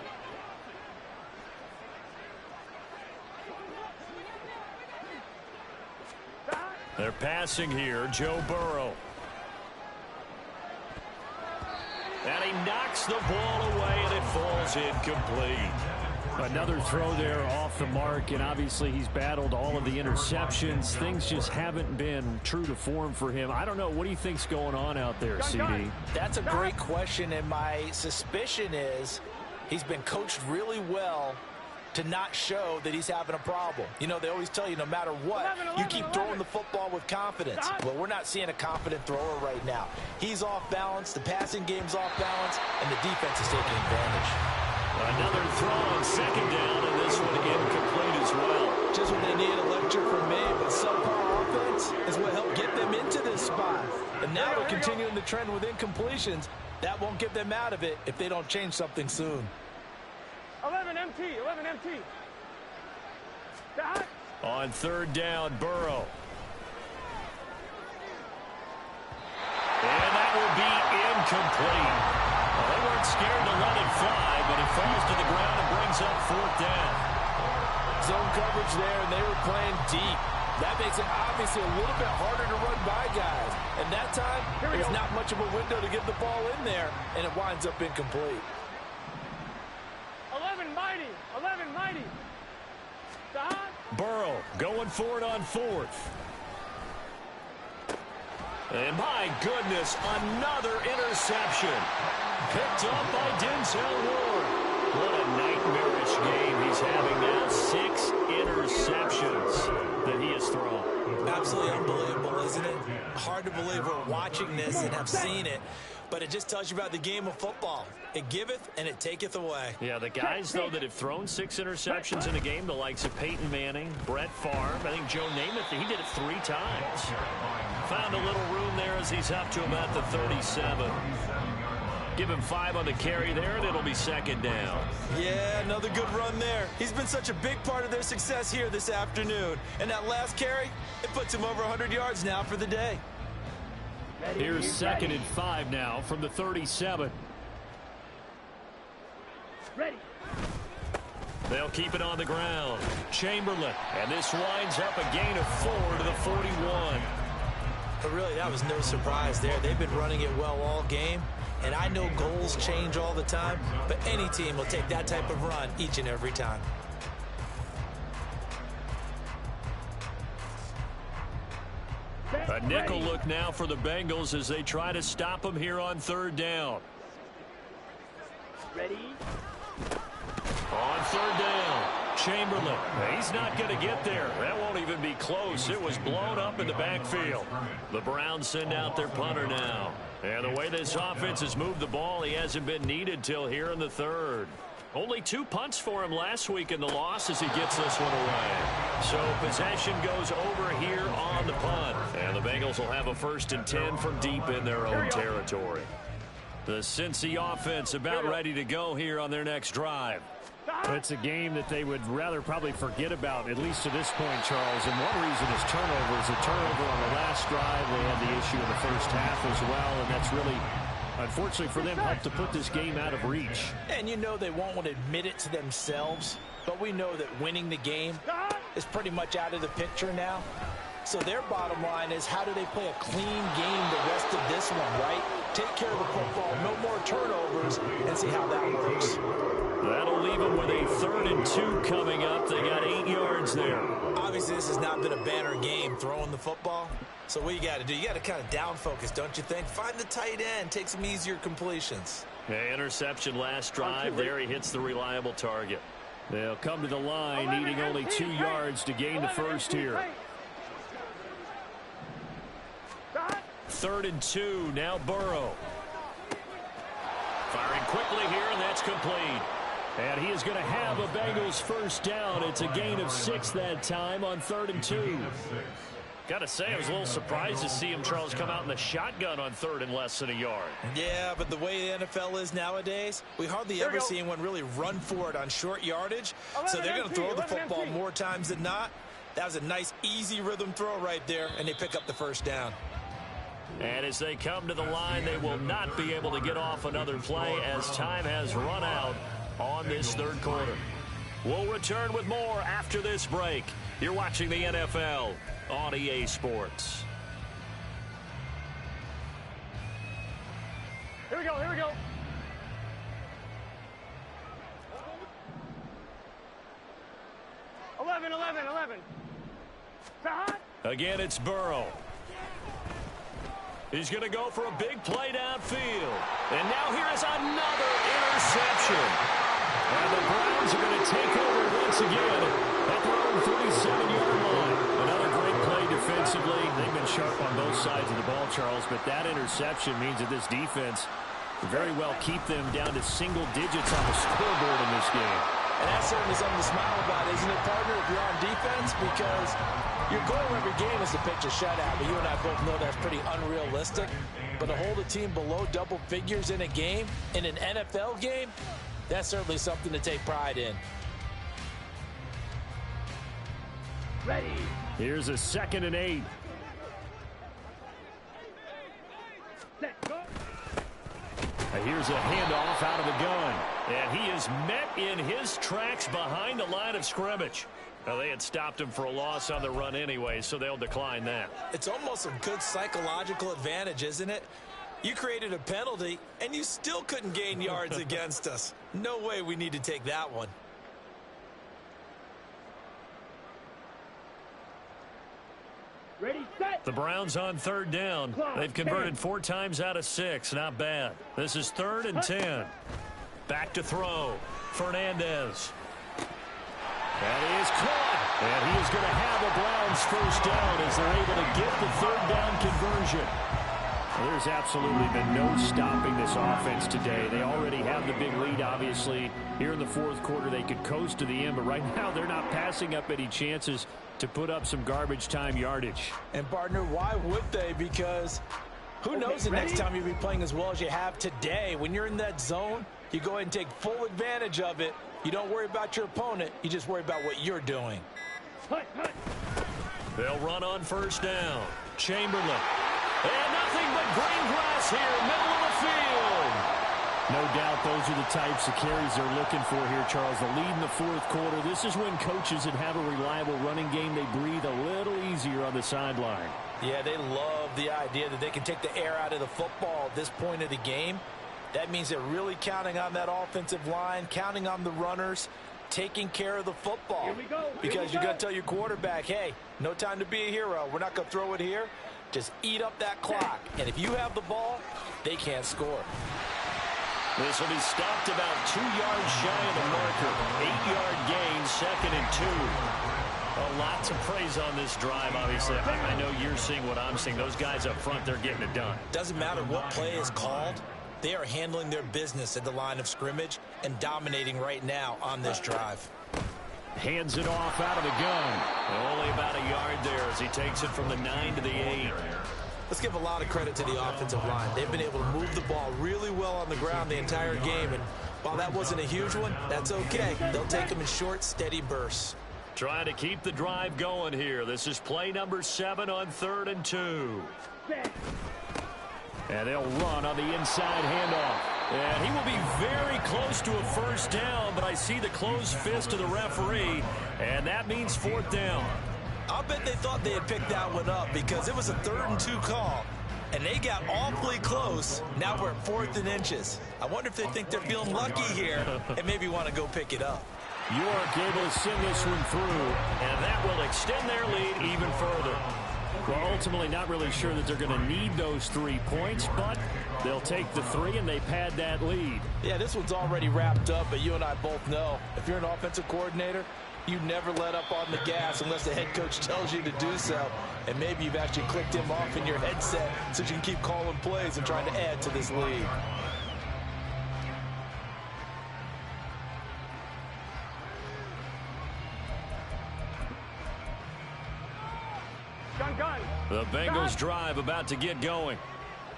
They're passing here. Joe Burrow. And he knocks the ball away, and it falls incomplete. Another throw there off the mark, and obviously he's battled all of the interceptions. Things just haven't been true to form for him. I don't know. What do you think's going on out there, CD? That's a great question, and my suspicion is he's been coached really well to not show that he's having a problem. You know, they always tell you no matter what, you keep throwing the football with confidence. Well, we're not seeing a confident thrower right now. He's off balance, the passing game's off balance, and the defense is taking advantage. Another throw on second down, and this one incomplete as well. Just what they need, a lecture from me, but subpar offense is what helped get them into this spot. And now they're continuing the trend with incompletions. That won't get them out of it if they don't change something soon. 11 MT, 11 MT. Stop. On third down, Burrow. And that will be incomplete. Well, they weren't scared to let it fly, but it falls to the ground and brings up fourth down. Zone coverage there, and they were playing deep. That makes it obviously a little bit harder to run by guys. And that time, there's not much of a window to get the ball in there, and it winds up incomplete. 11 mighty, 11 mighty. Stop. Burrow going for it on fourth. And my goodness, another interception. Picked up by Denzel Ward. What a nightmarish game he's having now. 6 interceptions that he has thrown. Absolutely unbelievable, isn't it? Hard to believe we're watching this and have seen it, but it just tells you about the game of football. It giveth and it taketh away. Yeah, the guys, though, that have thrown 6 interceptions in a game, the likes of Peyton Manning, Brett Favre, I think Joe Namath, he did it 3 times. Found a little room there as he's up to about the 37. Give him 5 on the carry there, and it'll be second down. Yeah, another good run there. He's been such a big part of their success here this afternoon. And that last carry, it puts him over 100 yards now for the day. Here's second and 5 now from the 37. Ready. They'll keep it on the ground. Chamberlain, and this winds up a gain of 4 to the 41. But really, that was no surprise there. They've been running it well all game. And I know goals change all the time, but any team will take that type of run each and every time. A nickel look now for the Bengals as they try to stop him here on third down. Ready. On third down, Chamberlain. He's not going to get there. That won't even be close. It was blown up in the backfield. The Browns send out their punter now. And the way this offense has moved the ball, he hasn't been needed till here in the third. Only 2 punts for him last week in the loss as he gets this one away. So possession goes over here on the punt. And the Bengals will have a 1st and 10 from deep in their own territory. The Cincy offense about ready to go here on their next drive. It's a game that they would rather probably forget about, at least to this point, Charles. And one reason is turnovers. A turnover on the last drive. They had the issue in the first half as well, and that's really, unfortunately for them, helped to put this game out of reach. And you know they won't want to admit it to themselves, but we know that winning the game is pretty much out of the picture now. So their bottom line is, how do they play a clean game the rest of this one, right? Take care of the football, no more turnovers, and see how that works. That'll leave them with a 3rd and 2 coming up. They got 8 yards there. Obviously, this has not been a banner game throwing the football. So what you got to do, you got to kind of down focus, don't you think? Find the tight end, take some easier completions. Yeah, interception last drive. There he hits the reliable target. They'll come to the line, needing only 2 yards to gain the first here. 3rd and 2, now Burrow. Firing quickly here, and that's complete. And he is going to have a Bengals first down. It's a gain of 6 that time on 3rd and 2. Got to say, I was a little surprised to see him, Charles, come out in the shotgun on 3rd and less than a yard. Yeah, but the way the NFL is nowadays, we hardly ever see anyone really run for it on short yardage. So they're going to throw the football more times than not. That was a nice, easy rhythm throw right there, and they pick up the first down. And as they come to the line, they will not be able to get off another play as time has run out on this third quarter. We'll return with more after this break. You're watching the NFL on EA Sports. Here we go, here we go. 11, 11, 11. Hot. Again, it's Burrow. He's going to go for a big play downfield. And now here is another interception. And the Browns are going to take over once again at their own 37-yard line. Another great play defensively. They've been sharp on both sides of the ball, Charles, but that interception means that this defense can very well keep them down to single digits on the scoreboard in this game. And that's certainly something to smile about, isn't it, partner, if you're on defense? Because your goal every game is to pitch a shutout, but you and I both know that's pretty unrealistic. But to hold a team below double figures in a game, in an NFL game, that's certainly something to take pride in. Ready. Here's a 2nd and 8. Set. Go. Here's a handoff out of the gun. And he is met in his tracks behind the line of scrimmage. Well, they had stopped him for a loss on the run anyway, so they'll decline that. It's almost a good psychological advantage, isn't it? You created a penalty, and you still couldn't gain yards against us. No way we need to take that one. Ready, set. The Browns on 3rd down. They've converted 4 times out of 6. Not bad. This is 3rd and 10. Back to throw. Fernandez. That is caught. And he is going to have the Browns 1st down as they're able to get the 3rd down conversion. Well, there's absolutely been no stopping this offense today. They already have the big lead, obviously. Here in the 4th quarter, they could coast to the end, but right now they're not passing up any chances to put up some garbage time yardage. And, partner, why would they? Because who knows the next time you'll be playing as well as you have today. When you're in that zone, you go ahead and take full advantage of it. You don't worry about your opponent. You just worry about what you're doing. They'll run on 1st down. Chamberlain. And nothing but green grass here, middle of the field. No doubt those are the types of carries they're looking for here, Charles. The lead in the 4th quarter. This is when coaches that have a reliable running game, they breathe a little easier on the sideline. Yeah, they love the idea that they can take the air out of the football at this point of the game. That means they're really counting on that offensive line, counting on the runners, taking care of the football. Here we go. Because you're going to tell your quarterback, hey, no time to be a hero. We're not going to throw it here. Just eat up that clock. And if you have the ball, they can't score. This will be stopped about 2 yards shy of the marker. 8-yard gain, 2nd and 2. A lot to praise on this drive, obviously. I know you're seeing what I'm seeing. Those guys up front, they're getting it done. Doesn't matter what play is called. They are handling their business at the line of scrimmage and dominating right now on this drive. Hands it off out of the gun. Only about a yard there as he takes it from the 9 to the 8. Let's give a lot of credit to the offensive line. They've been able to move the ball really well on the ground the entire game. And while that wasn't a huge one, that's okay. They'll take them in short, steady bursts. Trying to keep the drive going here. This is play number 7 on 3rd and 2. And they'll run on the inside handoff. And he will be very close to a 1st down, but I see the closed fist of the referee, and that means 4th down. I'll bet they thought they had picked that one up because it was a 3rd and 2 call, and they got awfully close. Now we're at 4th and inches. I wonder if they think they're feeling lucky here and maybe want to go pick it up. York able to send this one through, and that will extend their lead even further. Well, ultimately not really sure that they're going to need those 3 points, but they'll take the 3 and they pad that lead. Yeah, this one's already wrapped up, but you and I both know if you're an offensive coordinator, you never let up on the gas unless the head coach tells you to do so. And maybe you've actually clicked him off in your headset so you can keep calling plays and trying to add to this lead. The Bengals drive about to get going.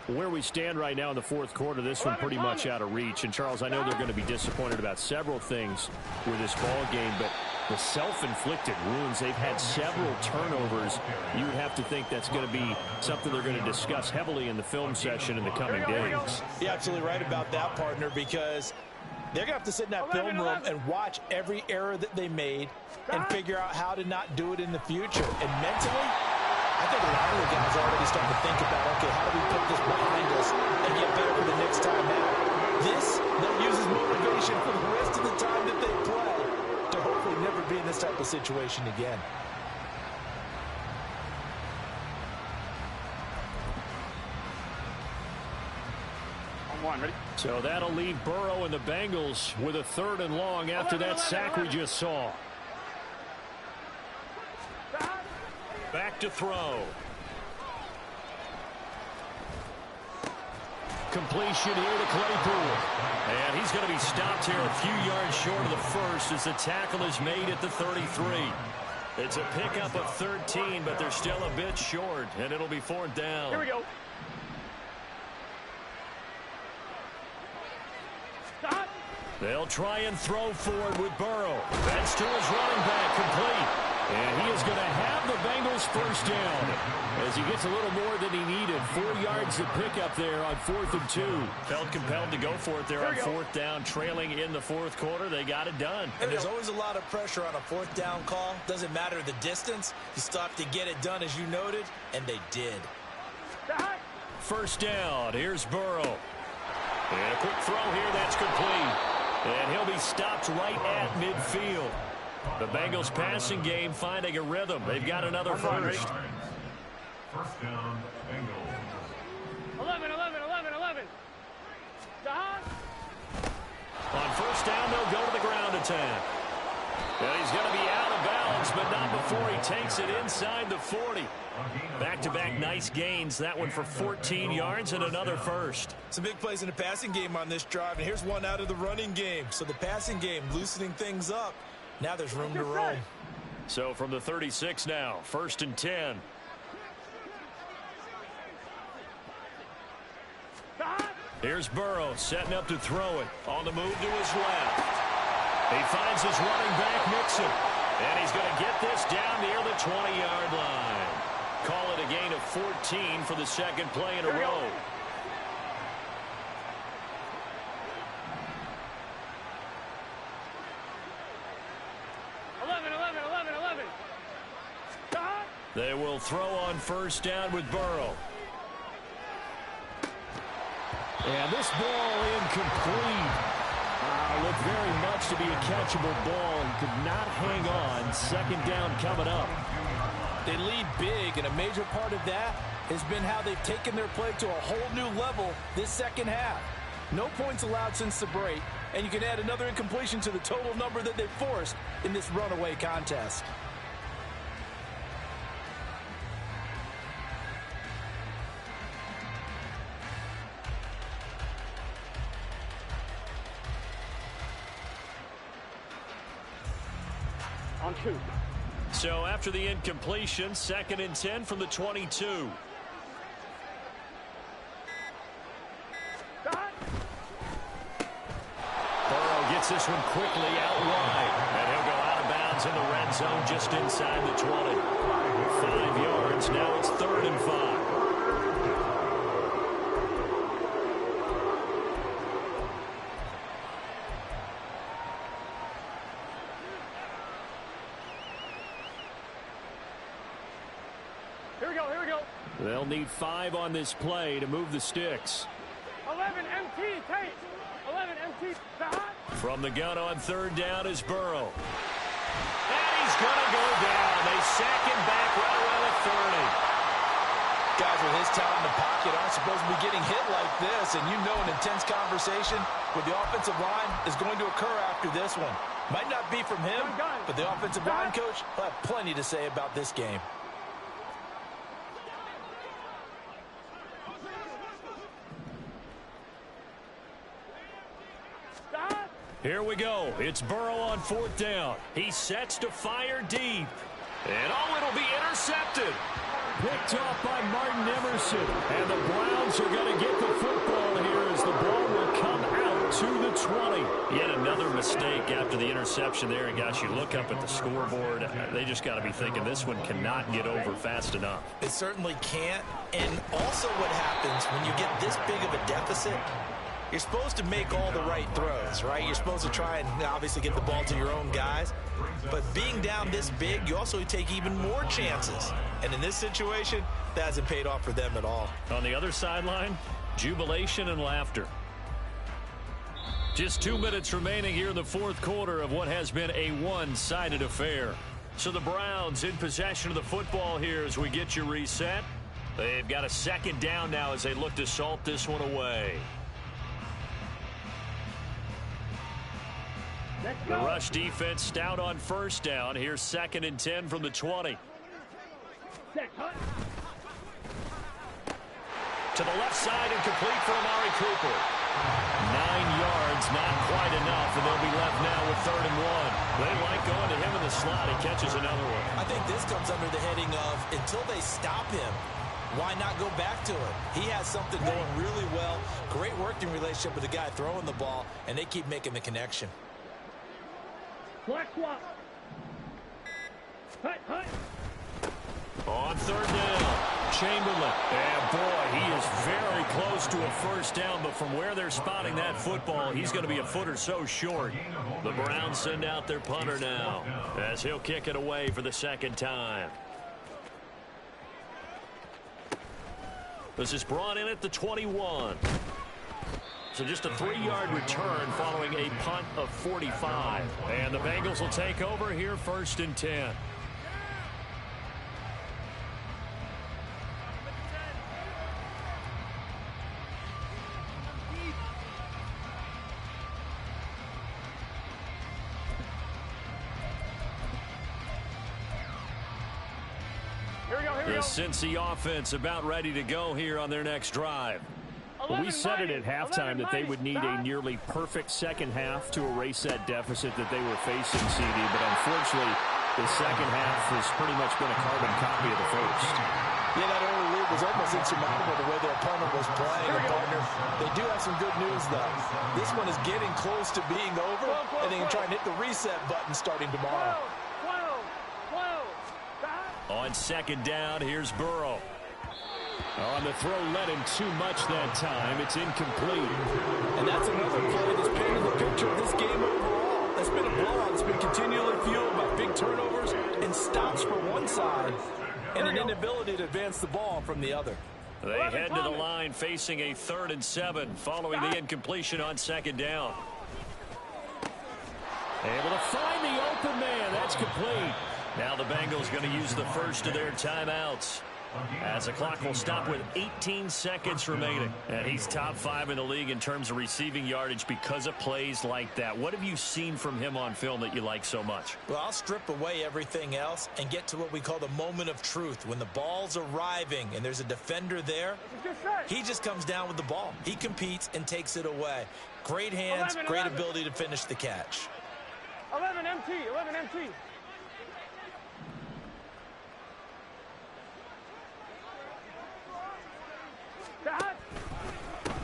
Where we stand right now in the 4th quarter, this one pretty much out of reach. And, Charles, I know they're going to be disappointed about several things with this ball game, but the self-inflicted wounds, they've had several turnovers. You would have to think that's going to be something they're going to discuss heavily in the film session in the coming days. You're absolutely right about that, partner, because they're going to have to sit in that film room and watch every error that they made and figure out how to not do it in the future. And mentally, I think a lot of the guys are already starting to think about, okay, how do we put this behind us and get better for the next time out? This, they'll use as motivation for the rest of the time that they play to hopefully never be in this type of situation. situation again. On one, ready? So that'll leave Burrow and the Bengals with a 3rd and long after that sack we just saw. Back to throw. Completion here to Claypool. And he's going to be stopped here a few yards short of the first as the tackle is made at the 33. It's a pickup of 13, but they're still a bit short, and it'll be 4th down. Here we go. Stop. They'll try and throw forward with Burrow. That's to his running back, complete. And he is going to have the Bengals 1st down as he gets a little more than he needed. 4 yards to pick up there on 4th and 2. Felt compelled to go for it there on 4th down, trailing in the 4th quarter. They got it done. And there's always a lot of pressure on a 4th down call. Doesn't matter the distance. You still have to get it done, as you noted, and they did. 1st down. Here's Burrow. And a quick throw here. That's complete. And he'll be stopped right at midfield. The Bengals passing game finding a rhythm. They've got another first. 1st down, Bengals. 11, 11, 11, 11. Stop. On 1st down, they'll go to the ground attack. And he's going to be out of bounds, but not before he takes it inside the 40. Back-to-back nice gains. That one for 14 yards and another first. Some big plays in the passing game on this drive, and here's one out of the running game. So the passing game loosening things up. Now there's room to roam. So from the 36 now, 1st and 10. Here's Burrow setting up to throw it. On the move to his left. He finds his running back, Mixon. And he's going to get this down near the 20-yard line. Call it a gain of 14 for the 2nd play in a row. They will throw on 1st down with Burrow. And this ball incomplete. Looked very much to be a catchable ball and could not hang on. 2nd down coming up. They lead big, and a major part of that has been how they've taken their play to a whole new level this 2nd half. No points allowed since the break, and you can add another incompletion to the total number that they've forced in this runaway contest. On 2. So after the incompletion, 2nd and 10 from the 22. Burrow gets this one quickly out wide. And he'll go out of bounds in the red zone just inside the 20. 5 yards. Now it's 3rd and 5. Here we go. They'll need 5 on this play to move the sticks. 11 MT, Tate. 11 MT. From the gun on 3rd down is Burrow. And he's going to go down. They sack him back right around the 30. Guys with his talent in the pocket aren't supposed to be getting hit like this, and you know an intense conversation with the offensive line is going to occur after this one. Might not be from him, but the offensive line coach will have plenty to say about this game. Here we go. It's Burrow on 4th down. He sets to fire deep. And it'll be intercepted. Picked off by Martin Emerson. And the Browns are going to get the football here as the ball will come out to the 20. Yet another mistake after the interception there. And guys, you look up at the scoreboard. They just got to be thinking this one cannot get over fast enough. It certainly can't. And also what happens when you get this big of a deficit, you're supposed to make all the right throws, right? You're supposed to try and obviously get the ball to your own guys. But being down this big, you also take even more chances. And in this situation, that hasn't paid off for them at all. On the other sideline, jubilation and laughter. Just 2 minutes remaining here in the 4th quarter of what has been a one-sided affair. So the Browns in possession of the football here as we get you reset. They've got a second down now as they look to salt this one away. The rush defense stout on first down. Here's 2nd and 10 from the 20. To the left side and complete for Amari Cooper. 9 yards, not quite enough, and they'll be left now with 3rd and 1. They like going to him in the slot. He catches another one. I think this comes under the heading of until they stop him, why not go back to him? He has something going really well. Great working relationship with the guy throwing the ball, and they keep making the connection. On 3rd down, Chamberlain. And boy, he is very close to a first down, but from where they're spotting that football, he's going to be a foot or so short. The Browns send out their punter now as he'll kick it away for the 2nd time. This is brought in at the 21. So just a 3-yard return following a punt of 45. And the Bengals will take over here 1st and 10. The Cincy offense about ready to go here on their next drive. Well, we said it at halftime that they would need a nearly perfect second half to erase that deficit that they were facing, CD. But unfortunately, the second half has pretty much been a carbon copy of the first. Yeah, that early lead was almost insurmountable the way their opponent was playing. Partner, they do have some good news, though. This one is getting close to being over, and they can try and hit the reset button starting tomorrow. On 2nd down, here's Burrow. On the throw, led him too much that time. It's incomplete. And that's another play that's painted the picture of this game overall. That's been a blowout. It's been continually fueled by big turnovers and stops from one side and an inability to advance the ball from the other. They head to the line facing a 3rd and 7 following the incompletion on 2nd down. Able to find the open man. That's complete. Now the Bengals going to use the first of their timeouts, as the clock will stop with 18 seconds remaining. And he's top 5 in the league in terms of receiving yardage because of plays like that. What have you seen from him on film that you like so much? Well, I'll strip away everything else and get to what we call the moment of truth. When the ball's arriving and there's a defender there, he just comes down with the ball. He competes and takes it away. Great hands, great ability to finish the catch. 11 MT.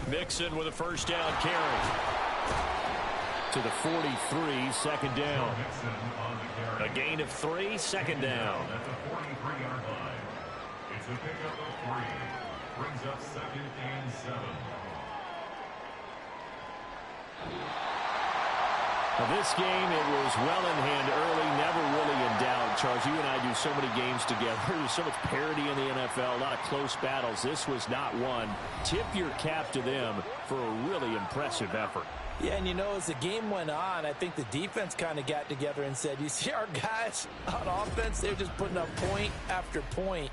Mixon with a first down carry. To the 43, 2nd down. A gain of 3, 2nd down. At the 43-yard line. It's a pickup of 3. Brings up 2nd and 7. Now this game, it was well in hand early, never really in doubt. Charles, you and I do so many games together. There's so much parity in the NFL, a lot of close battles. This was not one. Tip your cap to them for a really impressive effort. Yeah, and you know, as the game went on, I think the defense kind of got together and said, you see our guys on offense, they're just putting up point after point.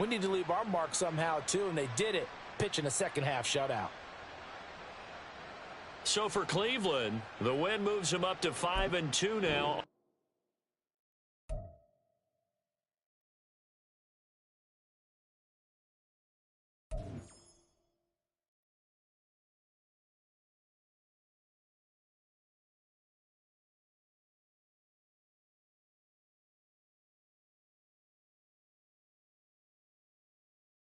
We need to leave our mark somehow, too, and they did it, pitching a second-half shutout. So for Cleveland, the win moves them up to 5-2 now.